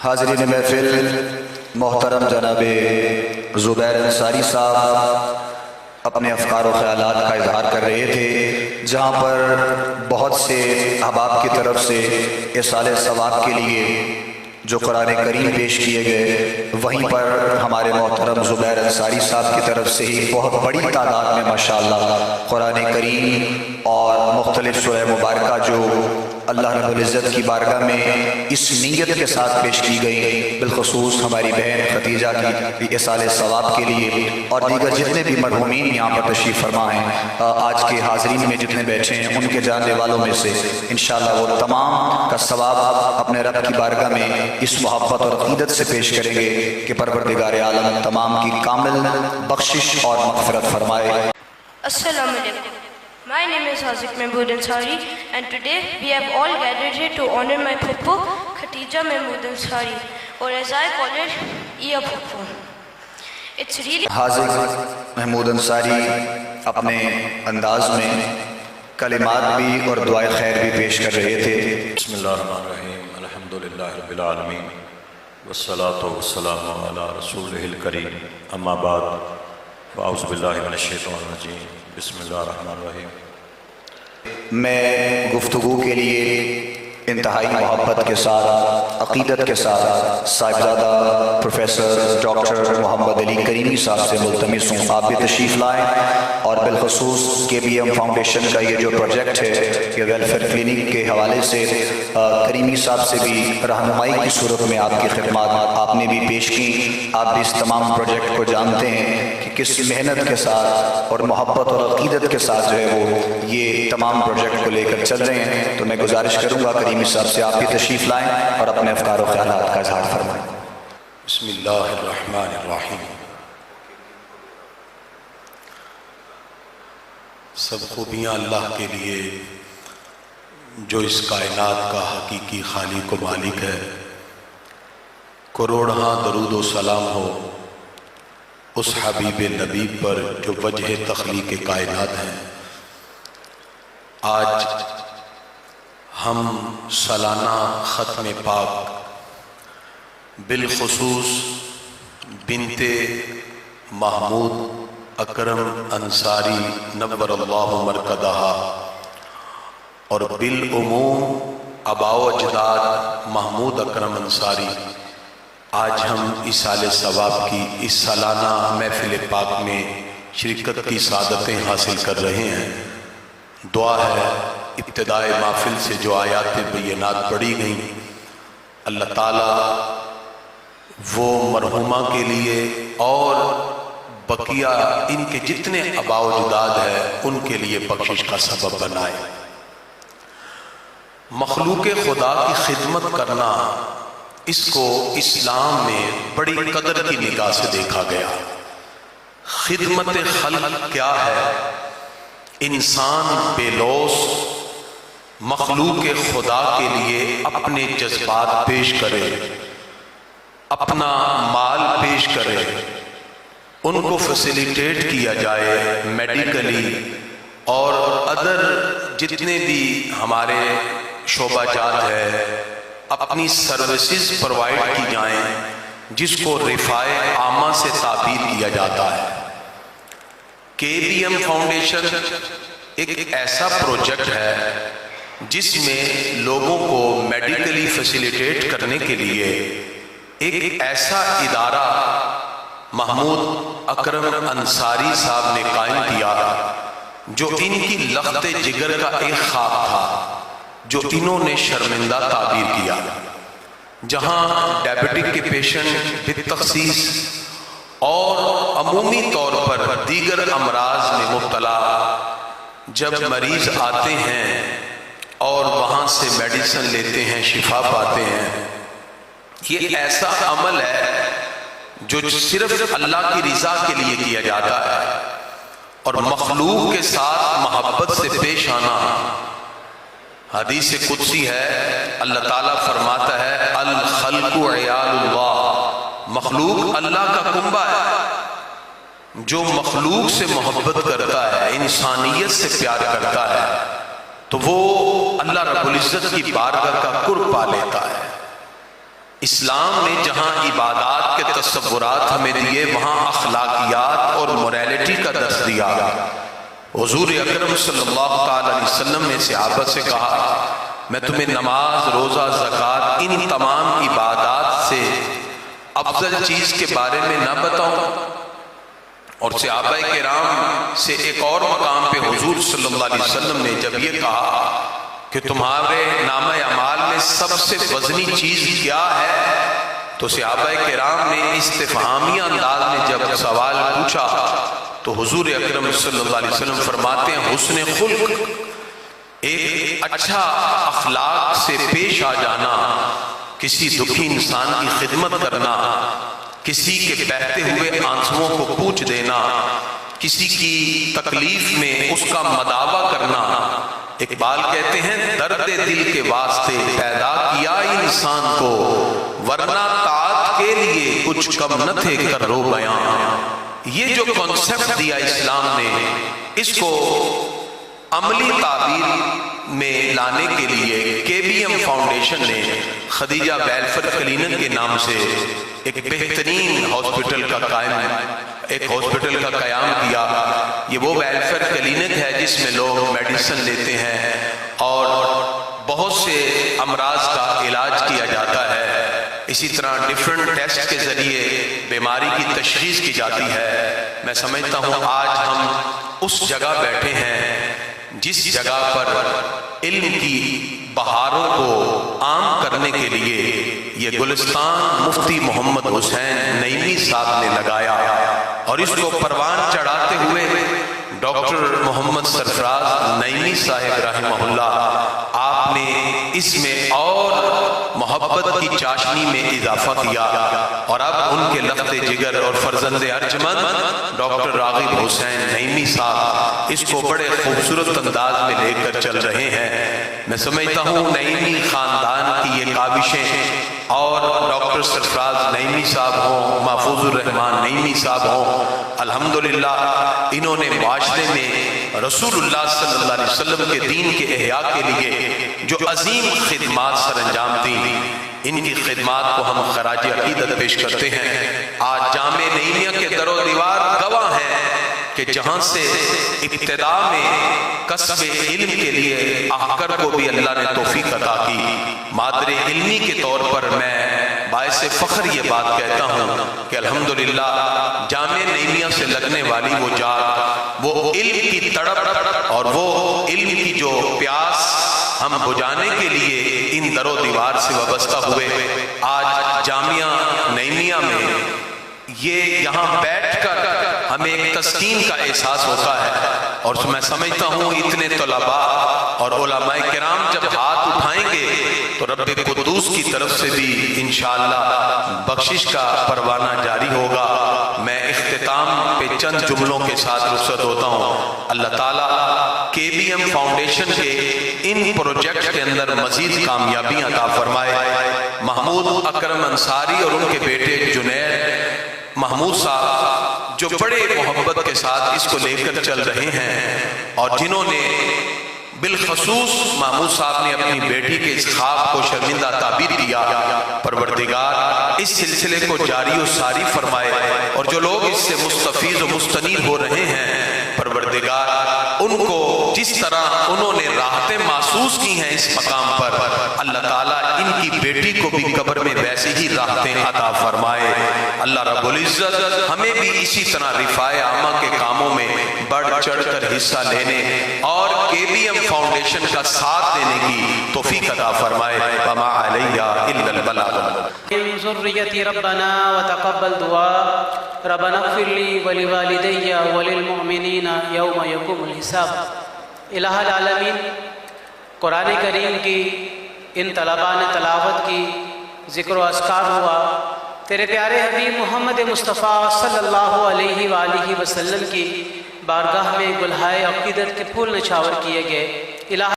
حاضرین محفل، محترم جناب زبیر انصاری صاحب اپنے افکار و خیالات کا اظہار کر رہے تھے، جہاں پر بہت سے احباب کی طرف سے ایصال ثواب کے لیے جو قرآن کریم پیش کیے گئے، وہیں پر ہمارے محترم زبیر انصاری صاحب کی طرف سے ہی بہت بڑی تعداد میں ماشاءاللہ قرآن کریم اور مختلف سورہ مبارکہ جو اللہ رب العزت کی بارگاہ میں اس نیت کے ساتھ پیش کی گئی، بالخصوص ہماری بہن ختیجہ کی ایصال ثواب کے لیے، اور دیگر جتنے بھی مرحومین یہاں پر تشریف فرما ہیں، آج کے حاضرین میں جتنے بیٹھے ہیں ان کے جاننے والوں میں سے انشاءاللہ وہ تمام کا ثواب اپنے رب کی بارگاہ میں اس محبت اور عقیدت سے پیش کریں گے کہ پروردگار عالم تمام کی کامل بخشش اور مغفرت فرمائے۔ Assalamu alaikum. My name is Haziq Mahmood Ansari, and today we have all gathered here to honor my Puppu, Khatija Mahmood Ansari, or as I call her, Iya Puppu. It's really حاضق Mahmood Ansari اپنے انداز میں کلمات بھی اور دعائے خیر بھی پیش کر رہے تھے۔ بسم اللہ الرحمن الرحیم، الحمدللہ رب العالمین، والصلاة والسلام علی رسولہ الکریم، اما بعد فاعوذ باللہ من الشیطان الرجیم، بسم اللہ الرحمن الرحیم۔ میں گفتگو کے لیے انتہائی محبت کے ساتھ، عقیدت کے ساتھ صاحبزادہ پروفیسر ڈاکٹر محمد علی کریمی صاحب سے ملتمس ہوں آپ بھی تشریف لائیں، اور بالخصوص KBM فاؤنڈیشن کا یہ جو پروجیکٹ ہے یہ ویلفیئر کلینک کے حوالے سے کریمی صاحب سے بھی رہنمائی کی صورت میں آپ کی خدمات آپ نے بھی پیش کی۔ آپ بھی اس تمام پروجیکٹ کو جانتے ہیں کہ کس محنت کے ساتھ اور محبت اور عقیدت کے ساتھ جو ہے وہ یہ تمام پروجیکٹ کو لے کر چل رہے ہیں، تو میں گزارش کروں گا کریمی صاحب سے آپ بھی تشریف لائیں اور اپنے افکار و خیالات کا اظہار فرمائیں۔ بسم اللہ الرحمن الرحیم۔ سب خوبیاں اللہ کے لیے جو اس کائنات کا حقیقی خالق و مالک ہے، کروڑہاں درود و سلام ہو اس حبیب نبی پر جو وجہ تخلیق کائنات ہیں۔ آج ہم سالانہ ختم پاک بالخصوص بنت محمود اکرم انصاری نور اللہ مرکزہ اور بالعموم آباء و اجداد محمود اکرم انصاری، آج ہم ایصال ثواب کی اس سالانہ محفل پاک میں شرکت کی سعادتیں حاصل کر رہے ہیں۔ دعا ہے ابتدائے محفل سے جو آیات بینات پڑھی گئیں، اللہ تعالیٰ وہ مرحومہ کے لیے اور بقیہ ان کے جتنے آباء و اجداد ہیں ان کے لیے بخشش کا سبب بنائے۔ مخلوق خدا کی خدمت کرنا، اس کو اسلام میں بڑی قدر کی نگاہ سے دیکھا گیا۔ خدمت خلق کیا ہے؟ انسان بے لوث مخلوق خدا کے لیے اپنے جذبات پیش کرے، اپنا مال پیش کرے، ان کو فیسیلیٹیٹ کیا جائے میڈیکلی اور ادر جتنے بھی ہمارے شعبہ جات ہے، اپنی سروسز پرووائڈ کی جائیں جس کو رفاع عامہ سے تعبیر کیا جاتا ہے۔ KBM فاؤنڈیشن ایک ایسا پروجیکٹ ہے جس میں لوگوں کو میڈیکلی فیسیلیٹیٹ کرنے کے لیے ایک ایسا ادارہ محمود اکرم انصاری صاحب نے قائم کیا جو ان کی لخت جگر کا ایک خواب تھا، جو انہوں نے شرمندہ تعبیر کیا، جہاں ڈائبٹک کے پیشنٹ بالتخصیص اور عمومی طور پر دیگر امراض میں مبتلا جب مریض آتے ہیں اور وہاں سے میڈیسن لیتے ہیں، شفا پاتے ہیں، یہ ایسا عمل ہے جو صرف اللہ کی رضا کے لیے کیا جاتا ہے، اور مخلوق کے ساتھ محبت سے پیش آنا۔ حدیث قدسی ہے، اللہ تعالیٰ فرماتا ہے الخلق عیال اللہ، مخلوق اللہ کا کنبہ ہے۔ جو مخلوق سے محبت کرتا ہے، انسانیت سے پیار کرتا ہے، تو وہ اللہ رب العزت کی بارگاہ کا قرب پا لیتا ہے۔ اسلام نے جہاں عبادات کے تصورات ہمیں دیے وہاں اخلاقیات اور موریلٹی کا درس دیا۔ حضور اکرم صلی اللہ تعالی علیہ وسلم نے صحابہ سے کہا میں تمہیں نماز، روزہ، زکوٰۃ ان تمام عبادات سے افضل چیز کے بارے میں نہ بتاؤں؟ اور صحابہ کرام سے ایک اور مقام پہ حضور صلی اللہ علیہ وسلم نے جب یہ کہا کہ تمہارے نامہ اعمال میں سب سے وزنی چیز کیا ہے، تو صحابہ کرام نے استفہامیہ انداز میں جب سوال پوچھا تو حضور اکرم صلی اللہ علیہ وسلم فرماتے ہیں حسن خلق، ایک اچھا اخلاق سے پیش آ جانا، کسی دکھی انسان کی خدمت کرنا، کسی کے بہتے ہوئے آنسوؤں کو پوچھ دینا، کسی کی تکلیف میں اس کا مداوع کرنا۔ اقبال کہتے ہیں درد دل کے واسطے پیدا کیا انسان کو، ورنہ طاعت کے لیے کچھ کم نہ تھے کر رو بیاں۔ یہ جو کنسپٹ دیا اسلام نے، اس کو عملی تعبیر میں لانے کے لیے KBM فاؤنڈیشن نے خدیجہ ویلفیئر کلینک کے نام سے ایک بہترین ہاسپٹل کا قیام کیا۔ یہ وہ ویلفیئر کلینک ہے جس میں لوگ میڈیسن لیتے ہیں اور بہت سے امراض کا علاج کیا جاتا ہے۔ اسی طرح ڈیفرنٹ ٹیسٹ کے ذریعے بیماری کی تشخیص کی جاتی ہے۔ میں سمجھتا ہوں آج ہم اس جگہ بیٹھے ہیں جس جگہ پر علم کی بہاروں کو عام کرنے کے لیے یہ گلستان مفتی محمد حسین نعیمی صاحب نے لگایا، اور اس کو پروان چڑھاتے ہوئے ڈاکٹر محمد سرفراز نعیمی صاحب رحمہ اللہ آپ نے اس میں اور محبت کی چاشنی میں اضافہ کیا، اور اب ان کے لخت جگر اور فرزند ارجمند ڈاکٹر راغب حسین نعیمی صاحب اس کو بڑے خوبصورت انداز میں لے کر چل رہے ہیں۔ میں سمجھتا ہوں نعیمی خاندان کی یہ کاوشیں اور ڈاکٹر سرفراز نعیمی صاحب ہوں، محفوظ الرحمان نعیمی صاحب ہوں، الحمدللہ انہوں نے معاشرے میں رسول اللہ صلی اللہ علیہ وسلم کے دین کے احیاء کے لیے جو عظیم خدمات سر انجام دیں، ان کی خدمات کو ہم خراج عقیدت پیش کرتے ہیں۔ آج جامع نعیمیہ کے در و دیوار گواہ ہیں کہ جہاں سے ابتدا میں کسب علم کے لیے آکر کو بھی اللہ نے توفیق عطا کی، مادر علمی کے طور پر میں باعث فخر یہ بات کہتا ہوں کہ الحمدللہ جامع نعیمیہ سے لگنے والی وہ جات، وہ علم کی تڑپ اور وہ علم کی جو پیاس ہم بجھانے کے لیے ان در و دیوار سے وابستہ ہوئے، آج جامعہ نعیمیہ میں یہ یہاں بیٹھ کر ہمیں ایک تسکین کا احساس ہوتا ہے، اور میں سمجھتا ہوں اتنے طلباء اور علماء کرام جب ہاتھ اٹھائیں گے تو رب قدوس کی طرف سے بھی انشاءاللہ بخشش کا پروانہ جاری ہوگا۔ میں اختتام پہ چند جملوں کے ساتھ رخصت ہوتا ہوں۔ اللہ تعالیٰ KBM فاؤنڈیشن کے ان پروجیکٹ کے اندر مزید کامیابی عطا فرمائے۔ محمود اکرم انصاری اور ان کے بیٹے جنید محمود صاحب جو بڑے محبت کے ساتھ اس کو لے کر چل رہے ہیں، اور جنہوں نے بالخصوص محمود صاحب نے اپنی بیٹی کے اس خواب کو شرمندہ تعبیر کیا، پروردگار اس سلسلے کو جاری و ساری فرمائے، اور جو لوگ اس سے مستفیض و مستنیر ہو رہے ہیں پروردگار ان کو جس طرح انہوں نے راحتیں محسوس کی ہیں اس مقام پر، اللہ تعالیٰ ان کی بیٹی کو بھی قبر میں ویسے ہی راحتیں عطا فرمائے۔ اللہ رب العزت ہمیں بھی اسی طرح رفاع عامہ کے کاموں میں بڑھ چڑھ کر حصہ لینے اور KBM فاؤنڈیشن کا ساتھ دینے کی توفیق عطا فرمائے۔ وما علیہ الا البلاغ۔ من ذریتی ربنا وتقبل دعا ربنا اغفر لی ولوالدی وللمؤمنین یوم یقوم الحساب۔ الہ العالمین، قرآن کریم کی ان طلباء نے تلاوت کی، ذکر و اذکار ہوا، تیرے پیارے حبیب محمد مصطفیٰ صلی اللہ علیہ وآلہ وسلم کی بارگاہ میں گلہائے عقیدت کے پھول نچھاور کیے گئے۔ الہ